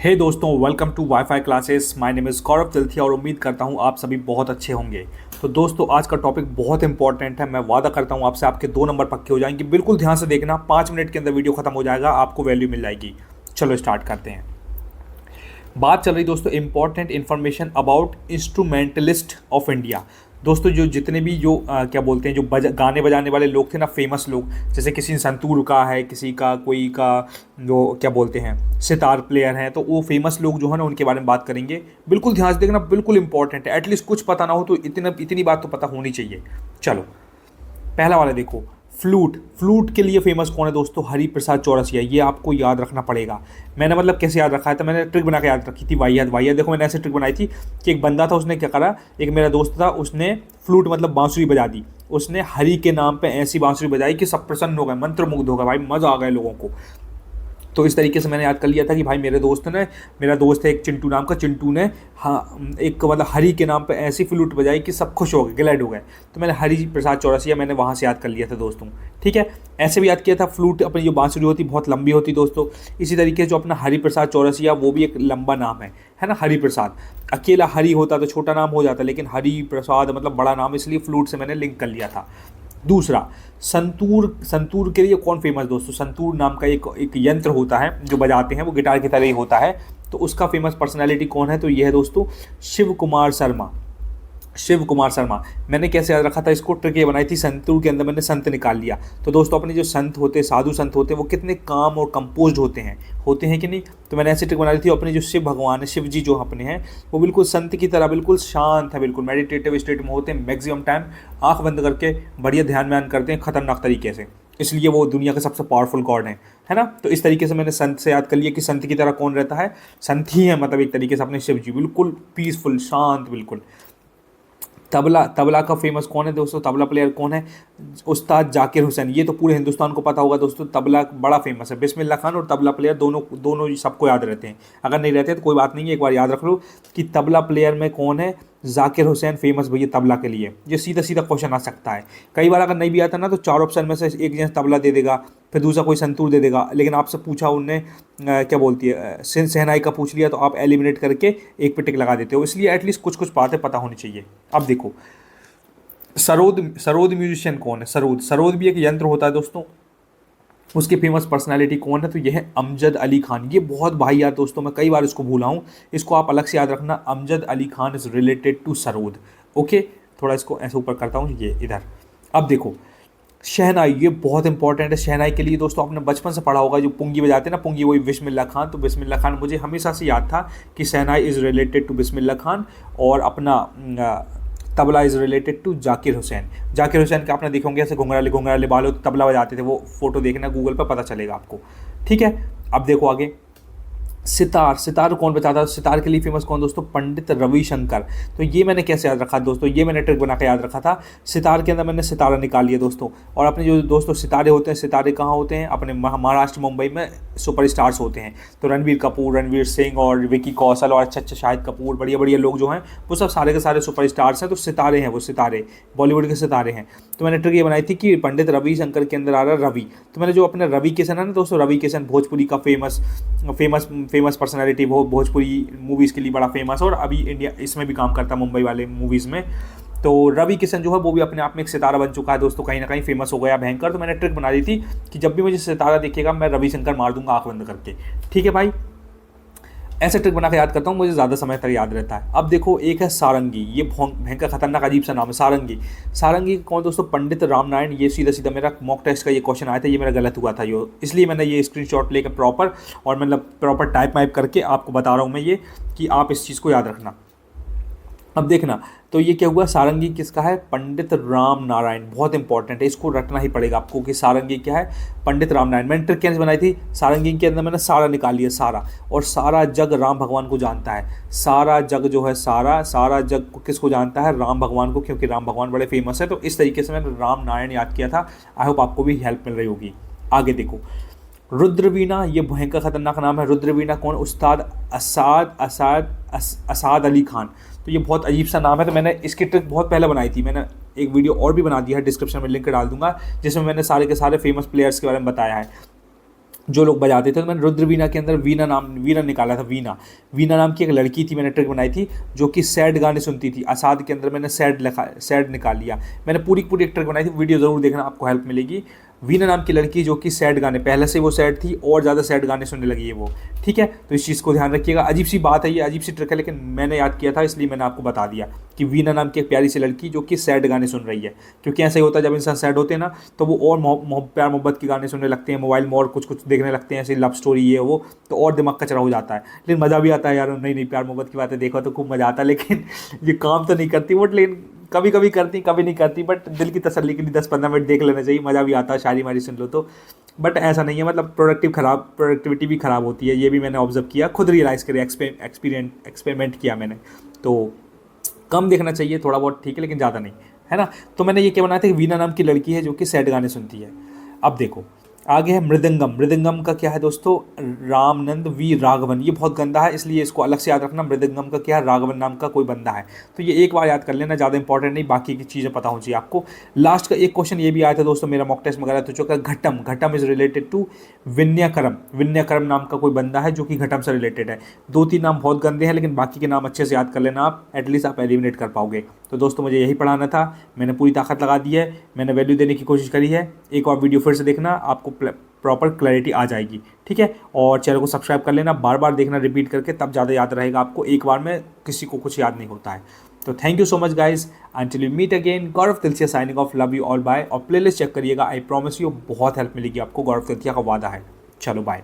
हे दोस्तों, welcome to wifi classes. My name is गौरव तिलथिया और उम्मीद करता हूँ आप सभी बहुत अच्छे होंगे। तो दोस्तों, आज का टॉपिक बहुत इंपॉर्टेंट है। मैं वादा करता हूँ आपसे, आपके 2 नंबर पक्के हो जाएंगे। बिल्कुल ध्यान से देखना, 5 मिनट के अंदर वीडियो खत्म हो जाएगा, आपको वैल्यू मिल जाएगी। चलो स्टार्ट करते हैं। बात चल रही दोस्तों important information about instrumentalist of India. दोस्तों जो जितने भी जो क्या बोलते हैं, जो गाने बजाने वाले लोग थे ना, फेमस लोग, जैसे किसी संतूर का है, किसी का कोई का जो क्या बोलते हैं सितार प्लेयर हैं, तो वो फेमस लोग जो है ना उनके बारे में बात करेंगे। बिल्कुल ध्यान से देखना, बिल्कुल इंपॉर्टेंट है। एटलीस्ट कुछ पता ना हो तो इतनी बात तो पता होनी चाहिए। चलो पहला वाला देखो, फ्लूट। फ्लूट के लिए फेमस कौन है दोस्तों? हरि प्रसाद चौरसिया। ये आपको याद रखना पड़ेगा। मैंने मतलब कैसे याद रखा है, तो मैंने ट्रिक बना के याद रखी थी। वाहियात देखो, मैंने ऐसे ट्रिक बनाई थी कि एक बंदा था, उसने क्या करा, एक मेरा दोस्त था, उसने फ्लूट मतलब बांसुरी बजा दी। उसने हरि के नाम पे ऐसी बांसुरी बजाई कि सब प्रसन्न हो गए, मंत्रमुग्ध हो गए, भाई मज़ा आ गया लोगों को। तो इस तरीके से मैंने याद कर लिया था कि भाई मेरे दोस्त ने, मेरा दोस्त है एक चिंटू नाम का, चिंटू ने हाँ एक मतलब हरि के नाम पे ऐसी फ्लूट बजाई कि सब खुश हो गए, ग्लैड हो गए। तो मैंने हरि प्रसाद चौरसिया मैंने वहाँ से याद कर लिया था दोस्तों। ठीक है, ऐसे भी याद किया था। फ्लूट अपनी जो बांसुरी होती बहुत लंबी होती दोस्तों। इसी तरीके से जो अपना हरि प्रसाद चौरसिया, वो भी एक लंबा नाम है ना, हरि प्रसाद। अकेला हरि होता तो छोटा नाम हो जाता, लेकिन हरि प्रसाद मतलब बड़ा नाम, इसलिए फ्लूट से मैंने लिंक कर लिया था। दूसरा, संतूर। संतूर के लिए कौन फेमस दोस्तों? संतूर नाम का एक यंत्र होता है जो बजाते हैं, वो गिटार की तरह ही होता है। तो उसका फेमस पर्सनालिटी कौन है? तो ये है दोस्तों शिव कुमार शर्मा। शिव कुमार शर्मा। मैंने कैसे याद रखा था इसको? ट्रिक ये बनाई थी, संतूर के अंदर मैंने संत निकाल लिया। तो दोस्तों अपने जो संत होते हैं, साधु संत होते हैं, वो कितने काम और कंपोज्ड होते हैं कि नहीं? तो मैंने ऐसी ट्रिक बना ली थी। अपने जो शिव भगवान है, शिव जी जो अपने हैं, वो बिल्कुल संत की तरह बिल्कुल शांत है, बिल्कुल मेडिटेटिव स्टेट में होते हैं। मैक्सिमम टाइम आँख बंद करके बढ़िया ध्यान व्यान करते हैं खतरनाक तरीके से, इसलिए वो दुनिया के सबसे पावरफुल गॉड हैं, है ना। तो इस तरीके से मैंने संत से याद कर लिया कि संत की तरह कौन रहता है? संत ही है, मतलब एक तरीके से अपने शिव जी, बिल्कुल पीसफुल, शांत बिल्कुल। तबला का फेमस कौन है दोस्तों? तबला प्लेयर कौन है? उस्ताद जाकिर हुसैन। ये तो पूरे हिंदुस्तान को पता होगा दोस्तों, तबला बड़ा फेमस है। बिस्मिल्लाह खान और तबला प्लेयर दोनों सबको याद रहते हैं। अगर नहीं रहते तो कोई बात नहीं है, एक बार याद रख लो कि तबला प्लेयर में कौन है। जाकिर हुसैन फेमस भैया तबला के लिए। ये सीधा सीधा क्वेश्चन आ सकता है। कई बार अगर नहीं भी आता ना, तो 4 ऑप्शन में से एक जन तबला दे देगा, फिर दूसरा कोई संतूर दे देगा, लेकिन आपसे पूछा उनने क्या बोलती है शहनाई का पूछ लिया, तो आप एलिमिनेट करके एक पे टिक लगा देते हो। इसलिए एटलीस्ट कुछ बातें पता होनी चाहिए। अब देखो, सरोद म्यूजिशियन कौन है? सरोद भी एक यंत्र होता है दोस्तों। उसकी फेमस पर्सनालिटी कौन है? तो यह है अमजद अली खान। ये बहुत भाई यार दोस्तों, मैं कई बार इसको भूला हूँ, इसको आप अलग से याद रखना। Amjad Ali Khan is related to sarod. Okay, थोड़ा इसको ऐसे ऊपर करता हूँ, ये इधर। अब देखो शहनाई, ये बहुत इंपॉर्टेंट है। शहनाई के लिए दोस्तों आपने बचपन से पढ़ा होगा, जो पुंगी बजाते हैं ना, पुंगी, वही बिस्मिल्लाह खान। तो बिस्मिल्लाह खान मुझे हमेशा से याद था कि shehnai is related to Bismillah Khan, और अपना tabla is related to Zakir Hussain. Zakir Hussain का आपने देखा होंगे, ऐसे घुंघराले बाल हो, तबला बजाते थे। वो फोटो देखना गूगल पर, पता चलेगा आपको। ठीक है, अब देखो आगे, सितार कौन बजाता है? सितार के लिए फेमस कौन दोस्तों? पंडित रविशंकर। तो ये मैंने कैसे याद रखा दोस्तों? ये मैंने ट्रिक बना के याद रखा था। सितार के अंदर मैंने सितारा निकाल लिया दोस्तों। और अपने जो दोस्तों सितारे होते हैं, सितारे कहाँ होते हैं? अपने महाराष्ट्र मुंबई में सुपरस्टार्स होते हैं। तो रणवीर कपूर, रणवीर सिंह और विकी कौशल और अच्छे शाहिद कपूर, बढ़िया लोग जो हैं, वो सब सारे के सारे सुपरस्टार्स हैं। तो सितारे हैं, वो सितारे बॉलीवुड के सितारे हैं। तो मैंने ट्रिक ये बनाई थी कि पंडित रविशंकर के अंदर आ रहा रवि। तो मैंने जो अपने रवि किशन है ना दोस्तों, रवि किशन भोजपुरी का फेमस पर्सनैलिटी, वो भोजपुरी मूवीज़ के लिए बड़ा फेमस है, और अभी इंडिया इसमें भी काम करता है, मुंबई वाले मूवीज़ में। तो रवि किशन जो है वो भी अपने आप में एक सितारा बन चुका है दोस्तों, कहीं ना कहीं फेमस हो गया भयंकर। तो मैंने ट्रिक बना दी थी कि जब भी मुझे सितारा दिखेगा, मैं रविशंकर मार दूंगा आँख बंद करके। ठीक है भाई, ऐसे ट्रिक बना के याद करता हूँ, मुझे ज़्यादा समय तक याद रहता है। अब देखो, एक है सारंगी। ये भयंकर खतरनाक अजीब सा नाम है, सारंगी। सारंगी कौन दोस्तों? पंडित रामनारायण। ये सीधा मेरा मॉक टेस्ट का ये क्वेश्चन आया था, ये मेरा गलत हुआ था, इसलिए मैंने ये स्क्रीनशॉट लेकर प्रॉपर, और मतलब प्रॉपर टाइप वाइप करके आपको बता रहा हूँ मैं ये, कि आप इस चीज़ को याद रखना। अब देखना, तो ये क्या हुआ? सारंगी किसका है? पंडित राम नारायण। बहुत इंपॉर्टेंट है, इसको रटना ही पड़ेगा आपको कि सारंगी क्या है? पंडित राम नारायण। मैंने ट्रिक कैसे बनाई थी? सारंगी के अंदर मैंने सारा निकाल लिया, सारा। और सारा जग राम भगवान को जानता है। सारा जग जो है, सारा जग किसको जानता है? राम भगवान को, क्योंकि राम भगवान बड़े फेमस है। तो इस तरीके से मैंने राम नारायण याद किया था। आई होप आपको भी हेल्प मिल रही होगी। आगे देखो, रुद्रवीणा। ये भयंकर खतरनाक नाम है। रुद्रवीणा कौन? उस्ताद असाद अली खान। तो ये बहुत अजीब सा नाम है। तो मैंने इसकी ट्रिक बहुत पहले बनाई थी, मैंने एक वीडियो और भी बना दिया है, डिस्क्रिप्शन में लिंक डाल दूंगा, जिसमें मैंने सारे के सारे फेमस प्लेयर्स के बारे में बताया है। जो लोग बजाते थे। तो मैंने रुद्रवीणा के अंदर वीणा निकाला था। वीणा वीणा नाम की एक लड़की थी, मैंने ट्रिक बनाई थी, जो कि सैड गाने सुनती थी। असाद के अंदर मैंने सैड निकाल लिया। मैंने पूरी पूरी एक ट्रिक बनाई थी, वीडियो ज़रूर देखना, आपको हेल्प मिलेगी। वीणा नाम की लड़की जो कि सैड गाने, पहले से वो सैड थी और ज़्यादा सैड गाने सुनने लगी है वो। ठीक है, तो इस चीज़ को ध्यान रखिएगा। अजीब सी बात है ये, अजीब सी ट्रिक है, लेकिन मैंने याद किया था इसलिए मैंने आपको बता दिया कि वीणा नाम की एक प्यारी सी लड़की जो कि सैड गाने सुन रही है। क्योंकि ऐसा ही होता है, जब इंसान सैड होते हैं ना, तो वो और प्यार मोहब्बत के गाने सुनने लगते हैं, मोबाइल में और कुछ कुछ देखने लगते हैं, ऐसे लव स्टोरी ये वो, तो और दिमाग कचरा हो जाता है। लेकिन मज़ा भी आता है यार, नहीं नहीं प्यार मोहब्बत की बातें देखो तो खूब मज़ा आता है। लेकिन ये काम तो नहीं करती बट, लेकिन कभी कभी करती, कभी नहीं करती, बट दिल की तसल्ली के लिए 10-15 मिनट देख लेना चाहिए, मज़ा भी आता है, शायरी मारी सुन लो तो। बट ऐसा नहीं है, मतलब प्रोडक्टिविटी भी ख़राब होती है, ये भी मैंने ऑब्जर्व किया, खुद रियलाइज़ करिए, एक्सपेरिमेंट किया मैंने। तो कम देखना चाहिए थोड़ा बहुत, ठीक है, लेकिन ज़्यादा नहीं, है ना। तो मैंने ये क्या बनाया था कि वीणा नाम की लड़की है जो कि सैड गाने सुनती है। अब देखो आगे है मृदंगम। मृदंगम का क्या है दोस्तों, रामनंद वी राघवन। ये बहुत गंदा है, इसलिए इसको अलग से याद रखना। मृदंगम का क्या है, राघवन नाम का कोई बंदा है। तो ये एक बार याद कर लेना, ज़्यादा इंपॉर्टेंट नहीं, बाकी की चीज़ें पता होनी चाहिए आपको। लास्ट का एक क्वेश्चन ये भी आया था दोस्तों, मेरा मॉक टेस्ट वगैरह तो चुका। घटम, घटम इज रिलेटेड टू विन्याकरम। विन्याकरम नाम का कोई बंदा है जो कि घटम से रिलेटेड है। 2-3 नाम बहुत गंदे हैं, लेकिन बाकी के नाम अच्छे से याद कर लेना, आप एटलीस्ट आप एलिमिनेट कर पाओगे। तो दोस्तों मुझे यही पढ़ाना था, मैंने पूरी ताकत लगा दी है, मैंने वैल्यू देने की कोशिश करी है। एक और वीडियो फिर से देखना, आपको प्रॉपर क्लैरिटी आ जाएगी। ठीक है, और चैनल को सब्सक्राइब कर लेना, बार बार देखना रिपीट करके, तब ज़्यादा याद रहेगा आपको। एक बार में किसी को कुछ याद नहीं होता है। तो thank you so much guys, until you meet again. Gaurav तिलसिया signing off, love you all, bye. और प्लेलिस्ट चेक करिएगा, आई प्रॉमिस यू बहुत हेल्प मिलेगी आपको, गौरव तिलसिया का वादा है। चलो बाय।